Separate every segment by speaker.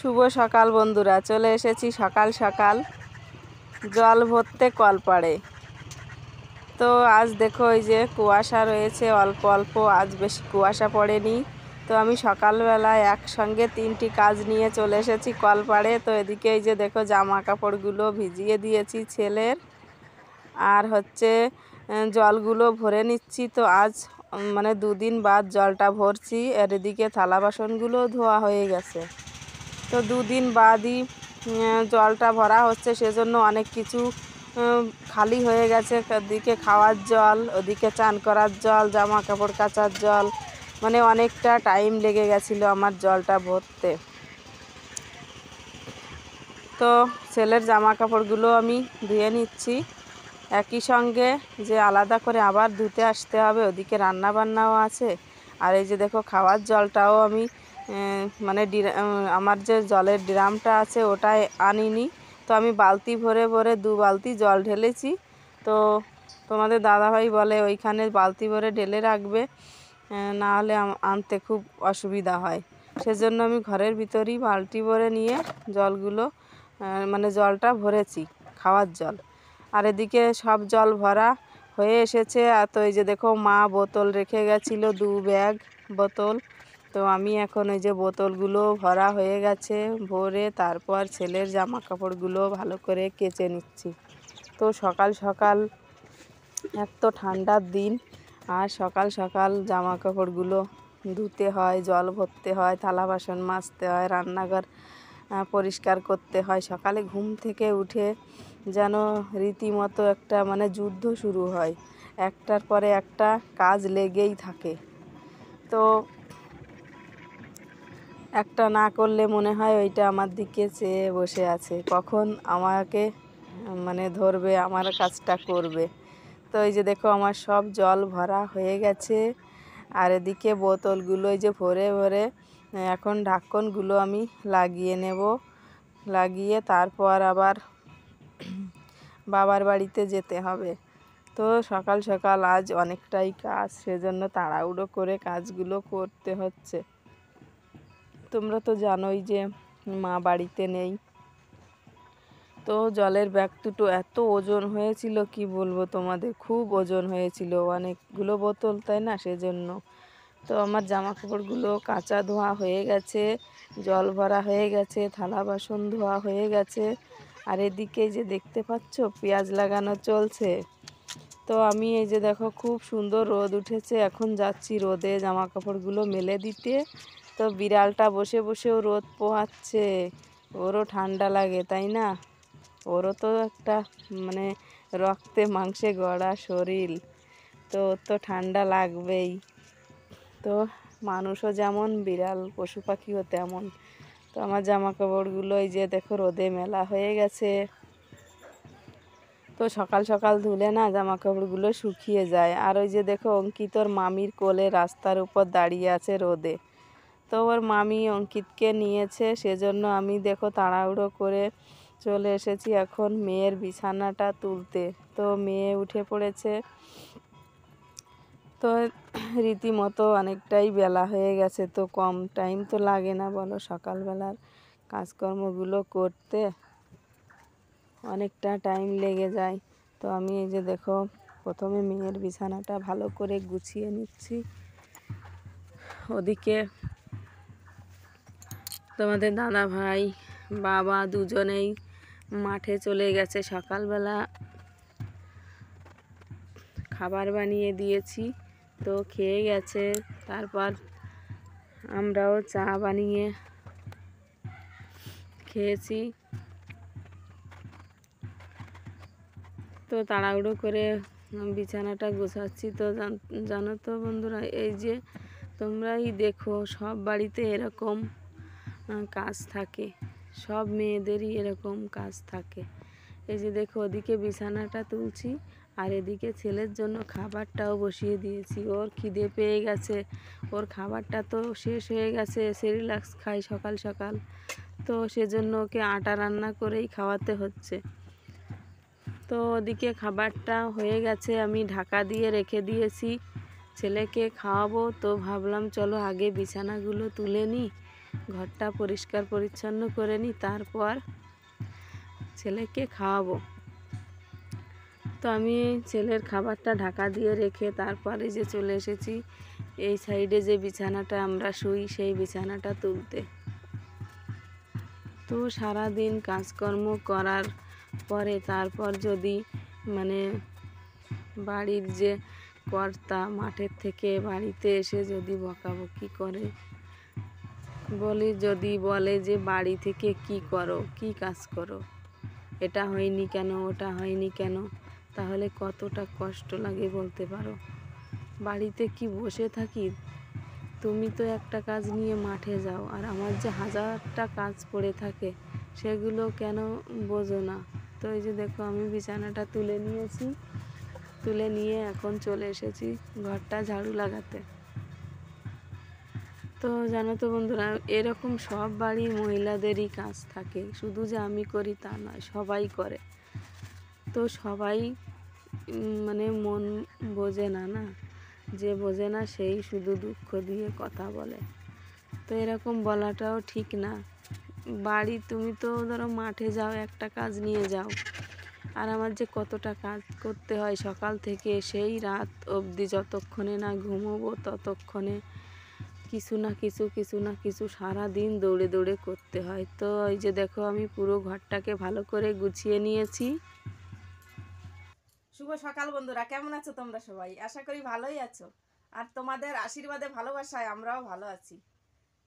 Speaker 1: শুভ সকাল বন্ধুরা, চলে এসেছি সকাল সকাল জল ভরতে কলপাড়ে। তো আজ দেখো এই যে কুয়াশা রয়েছে অল্প অল্প, আজ বেশি কুয়াশা পড়েনি। তো আমি সকালবেলায় একসঙ্গে 3টি কাজ নিয়ে চলে এসেছি কলপাড়ে। তো এদিকে এই যে দেখো জামা কাপড়গুলো ভিজিয়ে দিয়েছি ছেলের, আর হচ্ছে জলগুলো ভরে নিচ্ছি। তো আজ মানে 2 দিন বাদ জলটা ভরছি। আর এদিকে থালা বাসনগুলো ধোয়া হয়ে গেছে। তো 2 দিন বাদই জলটা ভরা হচ্ছে, সেজন্য অনেক কিছু খালি হয়ে গেছে। এদিকে খাওয়ার জল, ওদিকে চান করার জল, জামা কাপড় কাচার জল, মানে অনেকটা টাইম লেগে গেছিলো আমার জলটা ভরতে। তো ছেলের জামা কাপড়গুলো আমি ধুয়ে নিচ্ছি একই সঙ্গে, যে আলাদা করে আবার ধুতে আসতে হবে। ওদিকে রান্না বান্নাও আছে। আর এই যে দেখো খাওয়ার জলটাও আমি মানে আমার যে জলের ড্রামটা আছে ওটাই আনিনি। তো আমি বালতি ভরে ভরে 2 বালতি জল ঢেলেছি। তো তোমাদের দাদাভাই বলে ওইখানে বালতি ভরে ঢেলে রাখবে, না হলে আনতে খুব অসুবিধা হয়। সেজন্য আমি ঘরের ভিতরেই বালতি ভরে নিয়ে জলগুলো মানে জলটা ভরেছি, খাওয়ার জল। আর এদিকে সব জল ভরা হয়ে এসেছে। আর তো এই যে দেখো মা বোতল রেখে গেছিলো 2 ব্যাগ বোতল। তো আমি এখন ওই যে বোতলগুলো ভরা হয়ে গেছে, ভরে তারপর ছেলের জামা কাপড়গুলো ভালো করে কেচে নিচ্ছি। তো সকাল সকাল এত ঠান্ডার দিন, আর সকাল সকাল জামা কাপড়গুলো ধুতে হয়, জল ভরতে হয়, থালা বাসন মাজতে হয়, রান্নাঘর পরিষ্কার করতে হয়। সকালে ঘুম থেকে উঠে যেন রীতিমতো একটা মানে যুদ্ধ শুরু হয়, একটার পরে একটা কাজ লেগেই থাকে। তো একটা না করলে মনে হয় ওইটা আমার দিকে চেয়ে বসে আছে, কখন আমাকে মানে ধরবে, আমার কাজটা করবে। তো এই যে দেখো আমার সব জল ভরা হয়ে গেছে। আর এদিকে বোতলগুলো এই যে ভরে ভরে এখন ঢাকনগুলো আমি লাগিয়ে নেব, লাগিয়ে তারপর আবার বাবার বাড়িতে যেতে হবে। তো সকাল সকাল আজ অনেকটাই কাজ, সেজন্য তাড়াহুড়ো করে কাজগুলো করতে হচ্ছে। তোমরা তো জানোই যে মা বাড়িতে নেই। তো জলের ব্যাগ দুটো এত ওজন হয়েছিল কি বলবো তোমাদের, খুব ওজন হয়েছিল, অনেকগুলো বোতল তাই না, সেজন্য। তো আমার জামা কাপড়গুলো কাচা ধোয়া হয়ে গেছে, জল ভরা হয়ে গেছে, থালা বাসন ধোয়া হয়ে গেছে। আর এদিকে যে দেখতে পাচ্ছ পেঁয়াজ লাগানো চলছে। তো আমি এই যে দেখো খুব সুন্দর রোদ উঠেছে, এখন যাচ্ছি রোদে জামা কাপড়গুলো মেলে দিতে। তো বিড়ালটা বসে বসেও রোদ পোহাচ্ছে, ওরও ঠান্ডা লাগে তাই না, ওরও তো একটা মানে রক্তে মাংসে গড়া শরীর, তো ওর তো ঠান্ডা লাগবেই। তো মানুষও যেমন, বিড়াল পশু পাখিও তেমন। তো আমার জামা কাপড়গুলো এই যে দেখো রোদে মেলা হয়ে গেছে। তো সকাল সকাল ধুলে না জামা কাপড়গুলো শুকিয়ে যায়। আর ওই যে দেখো অঙ্কিতর মামির কোলে রাস্তার উপর দাঁড়িয়ে আছে রোদে। তো ওর মামি অঙ্কিতকে নিয়েছে, সেজন্য আমি দেখো তাড়াহুড়ো করে চলে এসেছি এখন মেয়ের বিছানাটা তুলতে। তো মেয়ে উঠে পড়েছে। তো রীতিমতো অনেকটাই বেলা হয়ে গেছে, তো কম টাইম তো লাগে না বলো সকালবেলার কাজকর্মগুলো করতে, অনেকটা টাইম লেগে যায়। তো আমি এই যে দেখো প্রথমে মেয়ের বিছানাটা ভালো করে গুছিয়ে নিচ্ছি। ওদিকে তোমাদের দাদা ভাই বাবা দুজনেই মাঠে চলে গেছে, সকালবেলা খাবার বানিয়ে দিয়েছি, তো খেয়ে গেছে। তারপর আমরাও চা বানিয়ে খেয়েছি। তো তাড়াহুড়ো করে বিছানাটা গোছাচ্ছি। তো জানো তো বন্ধুরা, এই যে তোমরাই দেখো সব বাড়িতে এরকম কাজ থাকে, সব মেয়েদেরই এরকম কাজ থাকে। এই যে দেখো ওদিকে বিছানাটা তুলছি, আর এদিকে ছেলের জন্য খাবারটাও বসিয়ে দিয়েছি। ওর খিদে পেয়ে গেছে, ওর খাবারটা তো শেষ হয়ে গেছে, সেরিল্যাক্স খায় সকাল সকাল, তো সেজন্য ওকে আটা রান্না করেই খাওয়াতে হচ্ছে। তো ওদিকে খাবারটা হয়ে গেছে, আমি ঢাকা দিয়ে রেখে দিয়েছি, ছেলেকে খাওয়াবো। তো ভাবলাম চলো আগে বিছানাগুলো তুলে নিই, ঘরটা পরিষ্কার পরিচ্ছন্ন করে নিই, তারপর ছেলেকে খাওয়াবো। তো আমি ছেলের খাবারটা ঢাকা দিয়ে রেখে তারপরে যে চলে এসেছি এই সাইডে যে বিছানাটা আমরা শুই সেই বিছানাটা তুলতে। তো সারাদিন কাজকর্ম করার পরে তারপর যদি মানে বাড়ির যে কর্তা মাঠের থেকে বাড়িতে এসে যদি বকাবকি করে, যদি বলে যে বাড়ি থেকে কি করো, কি কাজ করো, এটা হয়নি কেন, ওটা হয়নি কেন, তাহলে কতটা কষ্ট লাগে বলতে পারো। বাড়িতে কি বসে থাকি? তুমি তো একটা কাজ নিয়ে মাঠে যাও, আর আমার যে হাজারটা কাজ পড়ে থাকে সেগুলো কেন বোঝো না? তো এই যে দেখো আমি বিছানাটা তুলে নিয়েছি, তুলে নিয়ে এখন চলে এসেছি ঘরটা ঝাড়ু লাগাতে। তো জানো তো বন্ধুরা, এরকম সব বাড়ির মহিলাদেরই কাজ থাকে, শুধু যে আমি করি তা নয়, সবাই করে। তো সবাই মানে মন বোঝে না, না যে বোঝে না সেই শুধু দুঃখ দিয়ে কথা বলে। তো এরকম বলাটাও ঠিক না। বাড়ি তুমি তো ধরো মাঠে যাও, একটা কাজ নিয়ে যাও, আর আমার যে কতটা কাজ করতে হয় সকাল থেকে সেই রাত অবধি, যতক্ষণে না ঘুমোবো ততক্ষণে কিছু না কিছু সারা দিন দৌড়ে দৌড়ে করতে হয়। তো এই যে দেখো আমি পুরো ঘরটাকে ভালো করে গুছিয়ে নিয়েছি। শুভ সকাল বন্ধুরা, কেমন আছো তোমরা সবাই? আশা করি ভালোই আছো, আর তোমাদের আশীর্বাদে ভালোবাসায় আমরাও ভালো আছি।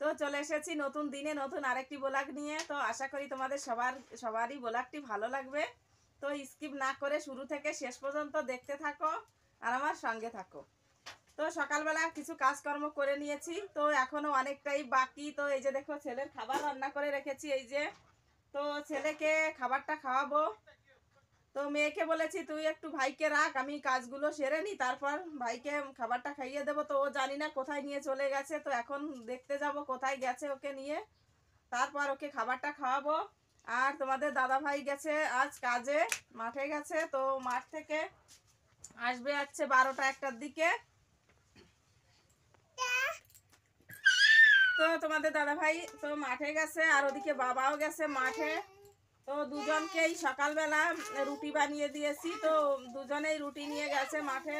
Speaker 1: তো চলে এসেছি নতুন দিনে নতুন আরেকটি ব্লগ নিয়ে। তো আশা করি তোমাদের সবারই ব্লগটি ভালো লাগবে। তো স্কিপ না করে শুরু থেকে শেষ পর্যন্ত দেখতে থাকো আর আমার সঙ্গে থাকো। তো সকালবেলা কিছু কাজকর্ম করে নিয়েছি, তো এখনও অনেকটাই বাকি। তো এই যে দেখো ছেলের খাবার রান্না করে রেখেছি, এই যে। তো ছেলেকে খাবারটা খাওয়াবো। তো মেয়েকে বলেছি তুই একটু ভাইকে রাখ, আমি কাজগুলো সেরে নিই, তারপর ভাইকে খাবারটা খাইয়ে দেবো। তো ও জানি না কোথায় নিয়ে চলে গেছে, তো এখন দেখতে যাব কোথায় গেছে ওকে নিয়ে, তারপর ওকে খাবারটা খাওয়াবো। আর তোমাদের দাদা ভাই গেছে আজ কাজে, মাঠে গেছে। তো মাঠ থেকে আসবে হচ্ছে 12টা-1টার দিকে। তো তোমাদের দাদা ভাই তো মাঠে গেছে, আর ওদিকে বাবাও গেছে মাঠে। তো দুজনকেই সকালবেলা রুটি বানিয়ে দিয়েছি, তো দুজনেই রুটি নিয়ে গেছে মাঠে।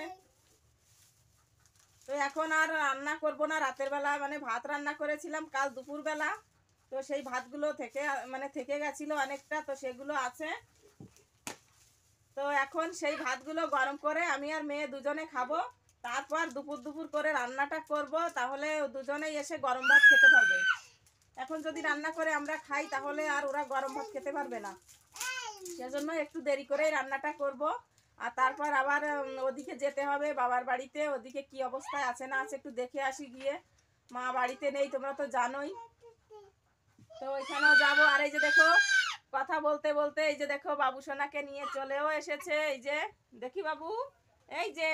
Speaker 1: তো এখন আর রান্না করব না, রাতের বেলা মানে ভাত রান্না করেছিলাম কাল দুপুরবেলা, তো সেই ভাতগুলো থেকে গেছিলো অনেকটা, তো সেগুলো আছে। তো এখন সেই ভাতগুলো গরম করে আমি আর মেয়ে দুজনে খাবো, তারপর দুপুর করে রান্নাটা করব, তাহলে দুজনেই এসে গরম ভাত খেতে পারবে। এখন যদি রান্না করে আমরা খাই তাহলে আর ওরা গরম ভাত খেতে পারবে না, সেজন্য একটু দেরি করেই রান্নাটা করব। আর তারপর আবার ওদিকে যেতে হবে বাবার বাড়িতে, ওদিকে কি অবস্থায় আছে না আছে একটু দেখে আসি গিয়ে। মা বাড়িতে নেই, তোমরা তো জানোই। তো ওইখানেও যাবো। আর এই যে দেখো কথা বলতে বলতে এই যে দেখো বাবু সোনাকে নিয়ে চলেও এসেছে, এই যে দেখি বাবু, এই যে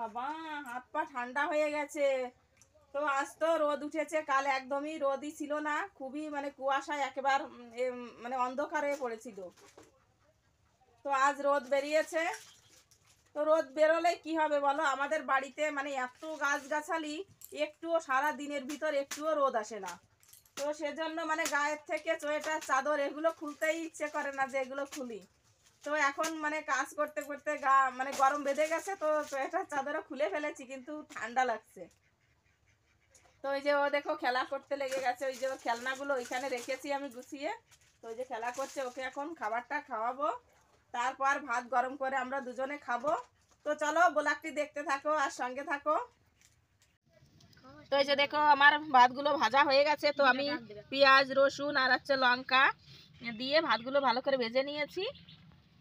Speaker 1: বাবা হাত পা ঠান্ডা হয়ে গেছে। তো আজ তো রোদ উঠেছে, কাল একদমই রোদই ছিল না, খুবই মানে কুয়াশায় একেবারে মানে অন্ধকার হয়ে পড়েছিল। তো আজ রোদ বেরিয়েছে। তো রোদ বেরোলে কি হবে বলো, আমাদের বাড়িতে মানে এত গাছগাছালি, একটুও সারা দিনের ভিতর একটুও রোদ আসে না। তো সেজন্য মানে গায়ের থেকে সোয়েটার চাদর এগুলো খুলতেই ইচ্ছে করে না যে এগুলো খুলি। তো এখন মানে কাজ করতে করতে গা মানে গরম বেঁধে গেছে, তো সোয়েটার চাদরও খুলে ফেলেছি, কিন্তু ঠান্ডা লাগছে। তো ওই যে ও দেখো খেলা করতে লেগে গেছে, ওই যে ওর খেলনাগুলো ওইখানে রেখেছি আমি গুছিয়ে। তো ওই যে খেলা করছে, ওকে এখন খাবারটা খাওয়াবো, তারপর ভাত গরম করে আমরা দুজনে খাবো। তো চলো ব্লগটি দেখতে থাকো আর সঙ্গে থাকো। তো এই যে দেখো আমার ভাতগুলো ভাজা হয়ে গেছে, তো আমি পেঁয়াজ রসুন আর হচ্ছে লঙ্কা দিয়ে ভাতগুলো ভালো করে ভেজে নিয়েছি।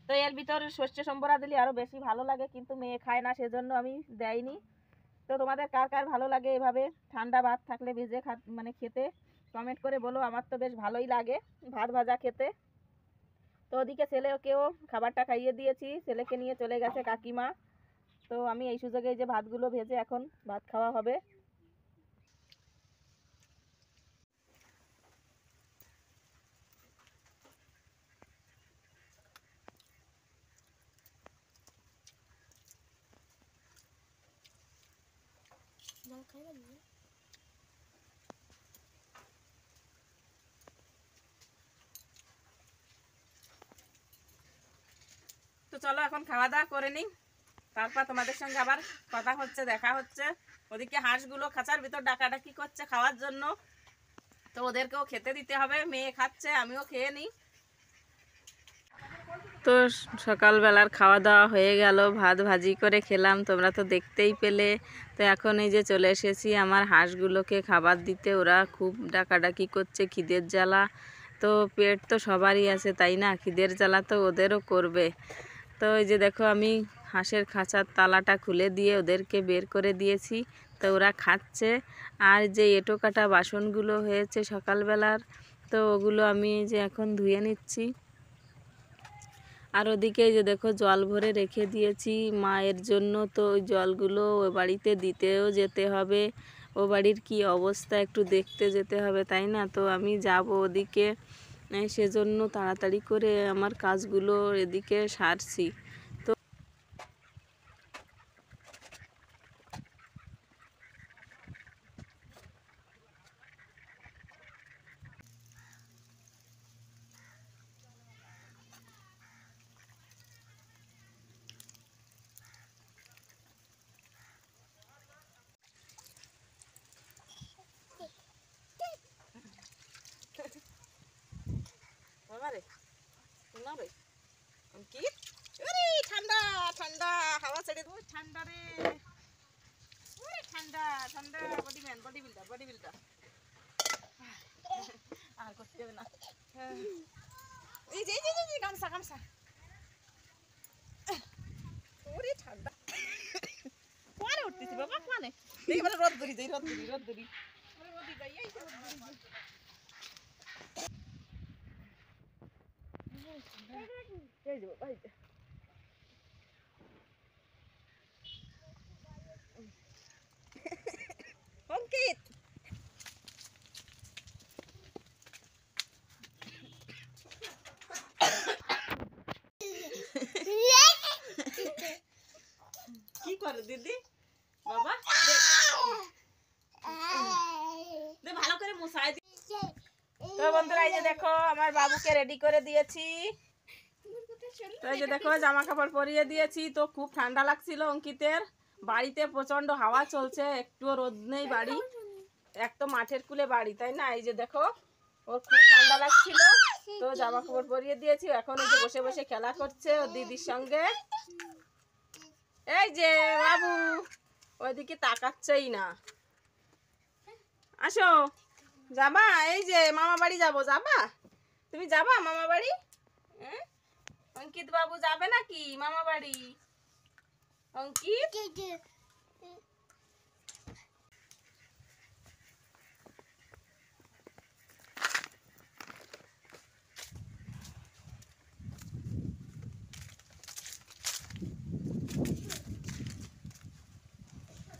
Speaker 1: তো এর ভিতরে সর্ষে সম্বরা দিলে আরও বেশি ভালো লাগে, কিন্তু মেয়ে খায় না সেজন্য আমি দেয়নি। তো তোমাদের কার কার ভালো লাগে এভাবে ঠান্ডা ভাত থাকলে ভেজে মানে খেতে, কমেন্ট করে বলো। আমার তো বেশ ভালোই লাগে ভাত ভাজা খেতে। তো ওদিকে ছেলেকেও খাবারটা খাইয়ে দিয়েছি, ছেলেকে নিয়ে চলে গেছে কাকিমা। তো আমি এই সুযোগে এই যে ভাতগুলো ভেজে এখন ভাত খাওয়া হবে। চলো এখন খাওয়া দাওয়া করে নিই, তারপর তোমাদের সঙ্গে আবার কথা হচ্ছে, দেখা হচ্ছে। ওদিকে হাঁসগুলো খাঁচার ভিতর ডাকাডাকি করছে খাওয়ার জন্য, তো ওদেরকেও খেতে দিতে হবে। মেয়ে খাচ্ছে, আমিও খেয়ে নিই। তো সকালবেলার খাওয়া দাওয়া হয়ে গেল, ভাত ভাজি করে খেলাম, তোমরা তো দেখতেই পেলে। তো এখন এই যে চলে এসেছি আমার হাঁসগুলোকে খাবার দিতে। ওরা খুব ডাকাডাকি করছে, খিদের জ্বালা। তো পেট তো সবারই আছে তাই না, খিদের জ্বালা তো ওদেরও করবে। তো এই যে দেখো আমি হাঁসের খাঁচার তালাটা খুলে দিয়ে ওদেরকে বের করে দিয়েছি, তো ওরা খাচ্ছে। আর যে এঁটো কাটা বাসনগুলো হয়েছে সকালবেলার, তো ওগুলো আমি যে এখন ধুয়ে নিচ্ছি। আর ওদিকে যে দেখো জল ভরে রেখে দিয়েছি মায়ের জন্য, তো ওই জলগুলো ও বাড়িতে দিতেও যেতে হবে। ও বাড়ির কী অবস্থা একটু দেখতে যেতে হবে তাই না। তো আমি যাব ওদিকে, সেজন্য তাড়াতাড়ি করে আমার কাজগুলো এদিকে সারছি। তো কি ঠান্ডা ঠান্ডা হাওয়া ছেড়ে দেবো, ঠান্ডা রে, ঠান্ডা ঠান্ডা। বডি বিল্ডার আর করতে হবে না। এই যে গামছা গামছা, ওরে ঠান্ডা কোয়ারে উঠতেছি বাবা, কোয়ানে দেখি বলে রোদ ধরি যাই, রোদ ধরি রোদি যাই, এই রোদ ধরি এই যে বাবা, এই যে অঙ্কিত কি করে দিদি বাবা, ভালো করে মশাই। তো বন্ধুরা এই যে দেখো আমার বাবুকে রেডি করে দিয়েছি। তো এই যে দেখো জামা কাপড় পরিয়ে দিয়েছি। তো খুব ঠান্ডা লাগছিল অঙ্কিতের, বাড়িতে প্রচন্ড হাওয়া চলছে, একটুও রোদ নেই বাড়ি, এক তো মাঠের কুলে বাড়ি তাই না। এই যে দেখো ওর খুব ঠান্ডা লাগছিল, তো জামা কাপড় পরিয়ে দিয়েছি। এখন এই যে বসে বসে খেলা করছে ওর দিদির সঙ্গে। এই যে বাবু ওইদিকে তাকাচ্ছেই না, আসো যাবা, এই যে মামা বাড়ি যাবো, যাবা তুমি, যাবা মামা বাড়ি? অঙ্কিত বাবু যাবে নাকি মামা বাড়ি? অঙ্কিত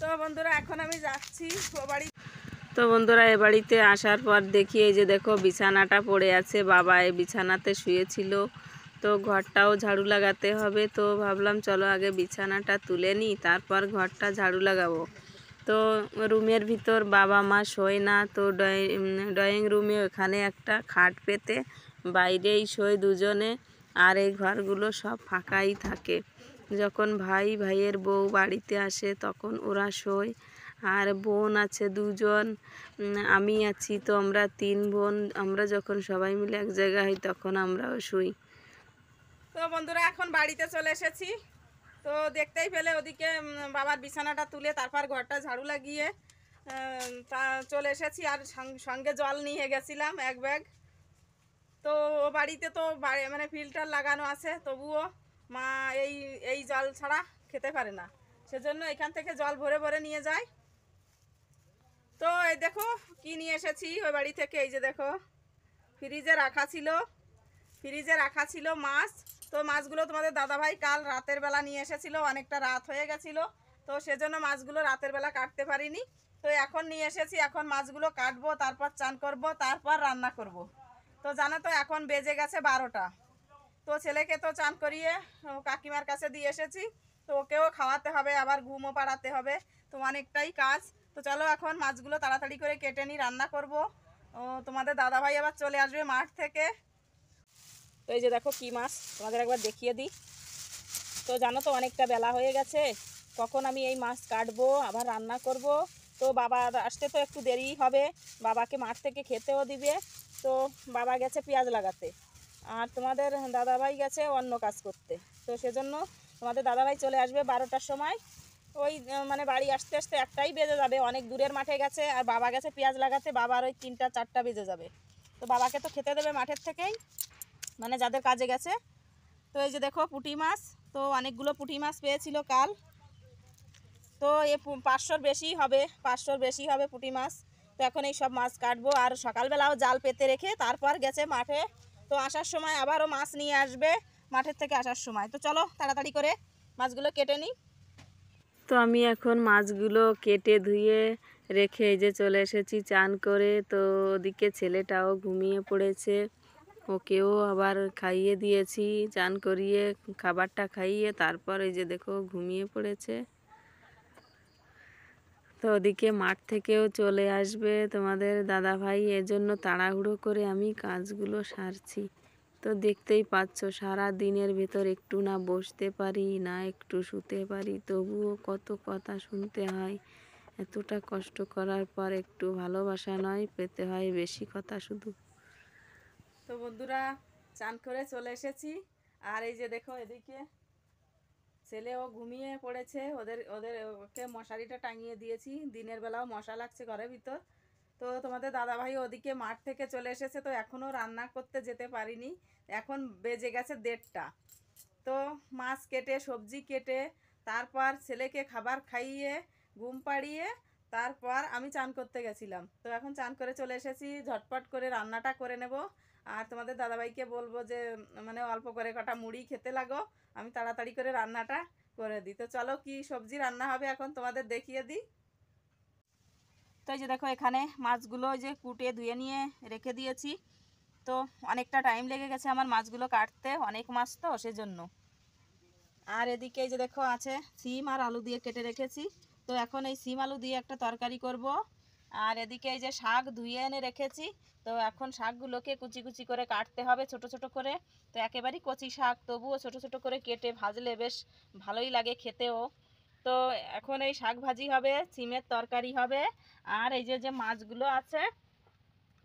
Speaker 1: তো বন্ধুরা এখন আমি যাচ্ছি ও বাড়ি। তো বন্ধুরা এ বাড়িতে আসার পর দেখি এই যে দেখো বিছানাটা পড়ে আছে, বাবা এই বিছানাতে শুয়েছিল, তো ঘরটাও ঝাড়ু লাগাতে হবে। তো ভাবলাম চলো আগে বিছানাটা তুলে নিই, তারপর ঘরটা ঝাড়ু লাগাবো। তো রুমের ভিতর বাবা মা শোয় না, তো ড্রয়িং রুমে ওখানে একটা খাট পেতে বাইরেই শোয় দুজনে, আর এই ঘরগুলো সব ফাঁকাই থাকে। যখন ভাইয়ের বউ বাড়িতে আসে তখন ওরা শোয়। আর বোন আছে দুজন, আমি আছি, তো আমরা 3 বোন, আমরা যখন সবাই মিলে এক জায়গায় হই তখন আমরাও শুই। তো বন্ধুরা এখন বাড়িতে চলে এসেছি। তো দেখতেই পেলে ওদিকে বাবার বিছানাটা তুলে তারপর ঘরটা ঝাড়ু লাগিয়ে তা চলে এসেছি। আর সঙ্গে জল নিয়ে গেছিলাম 1 ব্যাগ। তো ও বাড়িতে তো মানে ফিল্টার লাগানো আছে, তবুও মা এই জল ছাড়া খেতে পারে না, সেজন্য এখান থেকে জল ভরে ভরে নিয়ে যায়। তো এই দেখো কি নিয়ে এসেছি ওই বাড়ি থেকে। এই যে দেখো ফ্রিজে রাখা ছিল মাছ। তো মাছগুলো তোমাদের দাদাভাই কাল রাতের বেলা নিয়ে এসেছিল, অনেকটা রাত হয়ে গেছিল, তো সেজন্য মাছগুলো রাতের বেলা কাটতে পারিনি। তো এখন নিয়ে এসেছি, এখন মাছগুলো কাটবো, তারপর চান করব, তারপর রান্না করব। তো জানো তো এখন বেজে গেছে 12টা। তো ছেলেকে তো চান করিয়ে কাকিমার কাছে দিয়ে এসেছি, তো ওকেও খাওয়াতে হবে, আবার ঘুমও পাড়াতে হবে, তো অনেকটাই কাজ। তো চলো এখন মাছগুলো তাড়াতাড়ি করে কেটে নিই, রান্না করব। তোমাদের দাদাভাই আবার চলে আসবে মাঠ থেকে। তো এই যে দেখো কি মাছ তোমাদের একবার দেখিয়ে দিই। তো জানো তো অনেকটা বেলা হয়ে গেছে, কখন আমি এই মাছ কাটবো আবার রান্না করব। তো বাবা আসতে তো একটু দেরি হবে, বাবাকে মাঠ থেকে খেতেও দিবে। তো বাবা গেছে পেঁয়াজ লাগাতে, আর তোমাদের দাদাভাই গেছে অন্য কাজ করতে। তো সেজন্য তোমাদের দাদাভাই চলে আসবে 12টার সময়। ওই মানে বাড়ি আসতে আসতে একটাই বেজে যাবে, অনেক দূরের মাঠে গেছে, আর বাবা গেছে পেঁয়াজ লাগাতে, বাবার ওই 3টা 4টা বেজে যাবে। তো বাবাকে তো খেতে দেবে মাঠের থেকেই, মানে যাদের কাজে গেছে। তো এই যে দেখো পুঁটি মাছ, তো অনেকগুলো পুঁটি মাছ পেয়েছিল কাল। তো এ 500-র বেশি হবে, 500-র বেশি হবে পুঁটি মাছ। তো এখন এই সব মাছ কাটবো, আর সকালবেলাও জাল পেতে রেখে তারপর গেছে মাঠে। তো আসার সময় আবারও মাছ নিয়ে আসবে মাঠের থেকে আসার সময়। তো চলো তাড়াতাড়ি করে মাছগুলো কেটে নিই। তো আমি এখন মাছগুলো কেটে ধুয়ে রেখে এই যে চলে এসেছি চান করে। তো ওদিকে ছেলেটাও ঘুমিয়ে পড়েছে, ওকেও আবার খাইয়ে দিয়েছি, চান করিয়ে খাবারটা খাইয়ে তারপর এই যে দেখো ঘুমিয়ে পড়েছে। তো ওদিকে মাঠ থেকেও চলে আসবে তোমাদের দাদাভাই, এজন্য তাড়াহুড়ো করে আমি কাজগুলো সারছি। তো দেখতেই পাচ্ছ সারা দিনের ভেতর একটু না বসতে পারি না একটু শুতে পারি, তবুও কত কথা শুনতে হয়। এতটা কষ্ট করার পর একটু ভালোবাসা নয়, পেতে হয় বেশি কথা শুধু। তো বন্ধুরা চান করে চলে এসেছি, আর এই যে দেখো এদিকে ছেলেও ঘুমিয়ে পড়েছে, ওকে মশারিটা টাঙিয়ে দিয়েছি, দিনের বেলাও মশা লাগছে ঘরের ভিতর। তো তোমাদের দাদাভাই ওদিকে মাঠ থেকে চলে এসেছে, তো এখনও রান্না করতে যেতে পারিনি, এখন বেজে গেছে 1:30। তো মাছ কেটে সবজি কেটে তারপর ছেলেকে খাবার খাইয়ে ঘুম পাড়িয়ে তারপর আমি চান করতে গেছিলাম। তো এখন চান করে চলে এসেছি, ঝটপট করে রান্নাটা করে নেব। আর তোমাদের দাদাভাইকে বলবো যে মানে অল্প করে কটা মুড়ি খেতে লাগো, আমি তাড়াতাড়ি করে রান্নাটা করে দিই। তো চলো কি সবজি রান্না হবে এখন তোমাদের দেখিয়ে দিই। তো এই যে দেখো এখানে মাছগুলো ওই যে কুটে ধুয়ে নিয়ে রেখে দিয়েছি। তো অনেকটা টাইম লেগে গেছে আমার মাছগুলো কাটতে, অনেক মাছ তো সেজন্য। আর এদিকে এই যে দেখো আছে সিম আর আলু দিয়ে কেটে রেখেছি। তো এখন এই সিম আলু দিয়ে একটা তরকারি করব। আর এদিকে এই যে শাক ধুয়ে এনে রেখেছি, তো এখন শাকগুলোকে কুচি কুচি করে কাটতে হবে ছোট ছোট করে। তো একেবারেই কচি শাক, তবুও ছোট ছোট করে কেটে ভাজলে বেশ ভালোই লাগে খেতেও। তো এখন এই শাক ভাজি হবে, সিমের তরকারি হবে, আর এই যে যে মাছগুলো আছে,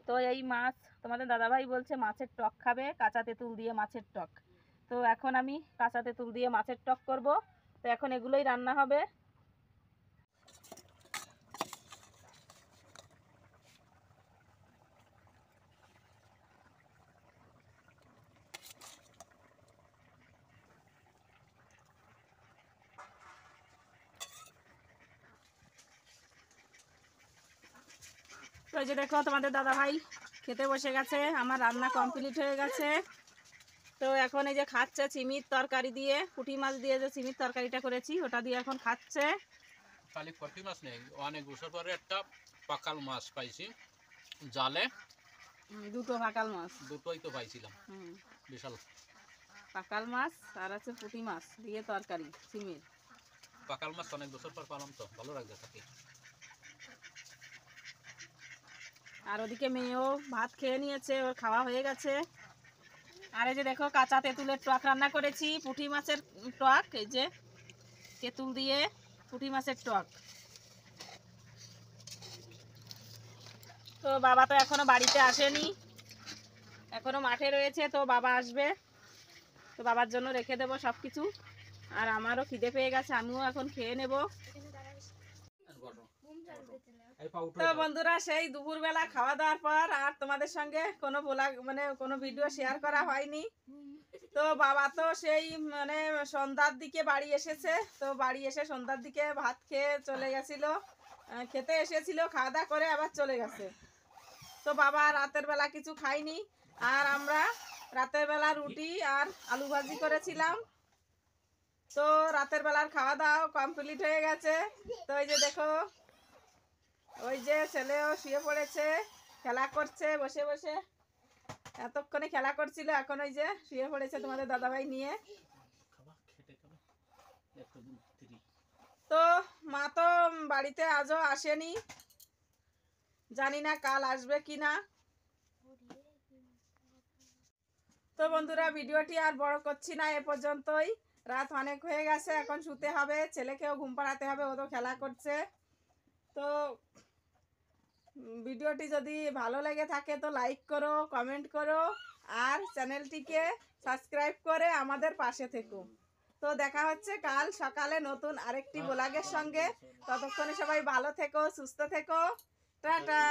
Speaker 1: তো এই মাছ তোমাদের দাদাভাই বলছে মাছের টক খাবে, কাঁচা তেঁতুল দিয়ে মাছের টক। তো এখন আমি কাঁচা তেঁতুল দিয়ে মাছের টক করব। তো এখন এগুলোই রান্না হবে। তো এই যে দেখো তোমাদের দাদাভাই খেতে বসে গেছে, আমার রান্না কমপ্লিট হয়ে গেছে। তো এখন এই যে খাচ্ছে চিমির তরকারি দিয়ে, পুঁটি মাছ দিয়ে যে চিমির তরকারিটা করেছি ওটা দিয়ে এখন খাচ্ছে।
Speaker 2: খালি পুঁটি মাছ নেই, অনেক বছর পরে একটা পাকাল মাছ পাইছি জালে।
Speaker 1: দুটো পাকাল মাছ,
Speaker 2: দুটোই তো পাইছিলাম, বিশাল
Speaker 1: পাকাল মাছ আর আছে পুঁটি মাছ দিয়ে তরকারি চিমির।
Speaker 2: পাকাল মাছ অনেক বছর পর পালাম, তো ভালো লাগছে থাকি।
Speaker 1: আর ওদিকে মেয়েও ভাত খেয়ে নিয়েছে, ওর খাওয়া হয়ে গেছে। আর এই যে দেখো কাঁচা তেঁতুলের টক রান্না করেছি, পুঁটি মাছের টক, এই যে তেঁতুল দিয়ে পুঁটি মাছের টক। তো বাবা তো এখনো বাড়িতে আসেনি, এখনো মাঠে রয়েছে, তো বাবা আসবে, তো বাবার জন্য রেখে দেবো সব কিছু। আর আমারও খিদে পেয়ে গেছে, আমিও এখন খেয়ে নেব। তো বন্ধুরা সেই দুপুরবেলা খাওয়া দাওয়ার পর আর তোমাদের সঙ্গে কোনো কোনো ভিডিও শেয়ার করা হয়নি। তো বাবা তো সেই মানে সন্ধ্যার দিকে বাড়ি এসেছে, তো বাড়ি এসে সন্ধ্যার দিকে ভাত খেয়ে চলে গেছিল, খেতে এসেছিল, খাওয়া দাওয়া করে আবার চলে গেছে। তো বাবা রাতের বেলা কিছু খাইনি, আর আমরা রাতের বেলা রুটি আর আলু ভাজি করেছিলাম। তো রাতের বেলার খাওয়া দাওয়া কমপ্লিট হয়ে গেছে। তো এই যে দেখো ওই যে ছেলেও শুয়ে পড়েছে, খেলা করছে বসে বসে, এতক্ষণে খেলা করছিল, এখন ওই যে শুয়ে পড়েছে তোমাদের দাদাভাই নিয়ে। তো মা তো বাড়িতে আজও আসেনি, জানি না কাল আসবে কি না। তো বন্ধুরা ভিডিওটি আর বড় করছি না, এ পর্যন্তই। রাত অনেক হয়ে গেছে, এখন শুতে হবে, ছেলেকেও ঘুম পাড়াতে হবে, ও তো খেলা করছে। তো ভিডিওটি যদি ভালো লেগে থাকে তো লাইক করো, কমেন্ট করো, আর চ্যানেলটিকে সাবস্ক্রাইব করে আমাদের পাশে থেকো। তো দেখা হচ্ছে কাল সকালে নতুন আরেকটি ব্লগের সঙ্গে। ততক্ষণে সবাই ভালো থেকো, সুস্থ থেকো, টাটা।